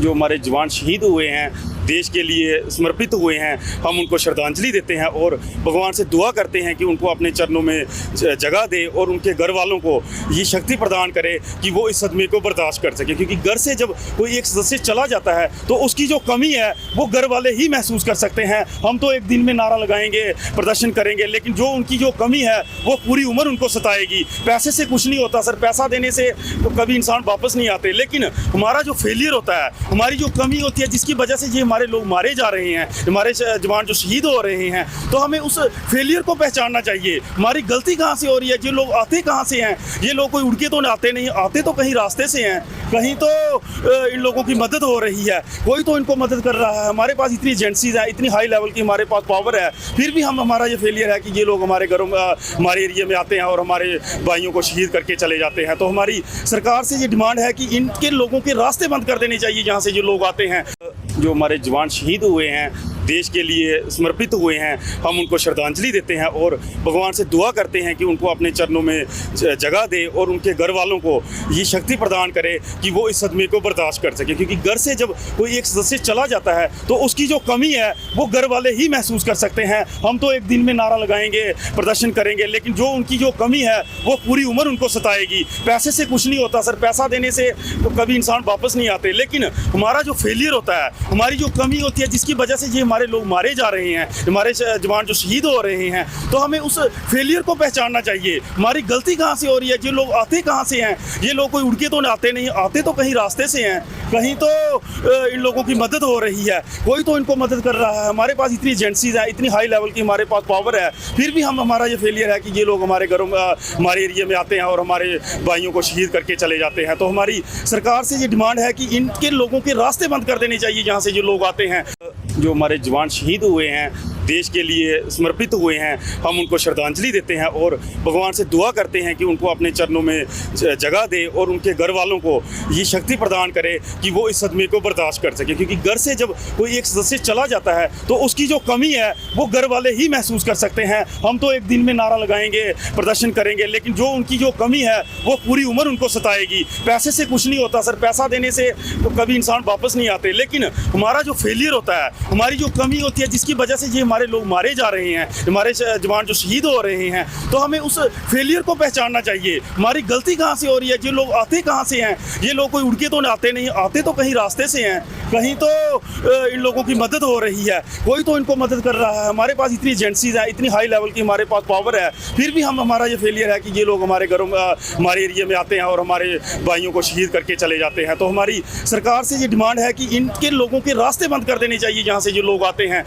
जो हमारे जवान शहीद हुए हैं, देश के लिए समर्पित हुए हैं, हम उनको श्रद्धांजलि देते हैं और भगवान से दुआ करते हैं कि उनको अपने चरणों में जगह दे और उनके घर वालों को ये शक्ति प्रदान करे कि वो इस सदमे को बर्दाश्त कर सके। क्योंकि घर से जब कोई एक सदस्य चला जाता है तो उसकी जो कमी है वो घर वाले ही महसूस कर सकते हैं। हम तो एक दिन में नारा लगाएंगे, प्रदर्शन करेंगे, लेकिन जो उनकी जो कमी है वो पूरी उम्र उनको सताएगी। पैसे से कुछ नहीं होता सर, पैसा देने से तो कभी इंसान वापस नहीं आते, लेकिन हमारा जो फेलियर होता है, हमारी जो कमी होती है, जिसकी वजह से ये हमारे लोग मारे जा रहे हैं, हमारे जवान जो शहीद हो रहे हैं, तो हमें उस फेलियर को पहचानना चाहिए। हमारी गलती कहाँ से हो रही है, ये लोग आते कहाँ से हैं, ये लोग कोई उड़ के तो आते नहीं, आते तो कहीं रास्ते से हैं, कहीं तो इन लोगों की मदद हो रही है, कोई तो इनको मदद कर रहा है। हमारे पास इतनी एजेंसीज है, इतनी हाई लेवल की हमारे पास पावर है, फिर भी हमारा ये फेलियर है कि ये लोग हमारे घरों में, हमारे एरिया में आते हैं और हमारे भाइयों को शहीद करके चले जाते हैं। तो हमारी सरकार से ये डिमांड है कि इनके लोगों के रास्ते बंद कर देने चाहिए जहाँ से ये लोग आते हैं। जो हमारे जवान शहीद हुए हैं, देश के लिए समर्पित हुए हैं, हम उनको श्रद्धांजलि देते हैं और भगवान से दुआ करते हैं कि उनको अपने चरणों में जगह दे और उनके घर वालों को ये शक्ति प्रदान करे कि वो इस सदमे को बर्दाश्त कर सके। क्योंकि घर से जब कोई एक सदस्य चला जाता है तो उसकी जो कमी है वो घर वाले ही महसूस कर सकते हैं। हम तो एक दिन में नारा लगाएंगे, प्रदर्शन करेंगे, लेकिन जो उनकी जो कमी है वो पूरी उम्र उनको सताएगी। पैसे से कुछ नहीं होता सर, पैसा देने से तो कभी इंसान वापस नहीं आते, लेकिन हमारा जो फेलियर होता है, हमारी जो कमी होती है, जिसकी वजह से ये हमारे लोग मारे जा रहे हैं, हमारे जवान जो शहीद हो रहे हैं, तो हमें उस फेलियर को पहचानना चाहिए। हमारी गलती कहाँ से हो रही है, ये लोग आते कहाँ से हैं, ये लोग कोई उड़ के तो आते नहीं, आते तो कहीं रास्ते से हैं, कहीं तो इन लोगों की मदद हो रही है, कोई तो इनको मदद कर रहा है। हमारे पास इतनी एजेंसीज है, इतनी हाई लेवल की हमारे पास पावर है, फिर भी हमारा ये फेलियर है कि ये लोग हमारे घरों में, हमारे एरिया में आते हैं और हमारे भाइयों को शहीद करके चले जाते हैं। तो हमारी सरकार से ये डिमांड है कि इनके लोगों के रास्ते बंद कर देने चाहिए जहाँ से ये लोग आते हैं। जो हमारे जवान शहीद हुए हैं, देश के लिए समर्पित हुए हैं, हम उनको श्रद्धांजलि देते हैं और भगवान से दुआ करते हैं कि उनको अपने चरणों में जगह दे और उनके घर वालों को ये शक्ति प्रदान करे कि वो इस सदमे को बर्दाश्त कर सके। क्योंकि घर से जब कोई एक सदस्य चला जाता है तो उसकी जो कमी है वो घर वाले ही महसूस कर सकते हैं। हम तो एक दिन में नारा लगाएंगे, प्रदर्शन करेंगे, लेकिन जो उनकी जो कमी है वो पूरी उम्र उनको सताएगी। पैसे से कुछ नहीं होता सर, पैसा देने से तो कभी इंसान वापस नहीं आते, लेकिन हमारा जो फेलियर होता है, हमारी जो कमी होती है, जिसकी वजह से ये हमारे लोग मारे जा रहे हैं, हमारे जवान जो शहीद हो रहे हैं, तो हमें उस फेलियर को पहचानना चाहिए। हमारी गलती कहाँ से हो रही है, ये लोग आते कहाँ से हैं, ये लोग कोई उड़ के तो आते नहीं, आते तो कहीं रास्ते से हैं, कहीं तो इन लोगों की मदद हो रही है, कोई तो इनको मदद कर रहा है। हमारे पास इतनी एजेंसीज है, इतनी हाई लेवल की हमारे पास पावर है, फिर भी हमारा ये फेलियर है कि ये लोग हमारे घरों में, हमारे एरिया में आते हैं और हमारे भाइयों को शहीद करके चले जाते हैं। तो हमारी सरकार से ये डिमांड है कि इनके लोगों के रास्ते बंद कर देने चाहिए जहाँ से ये लोग आते हैं।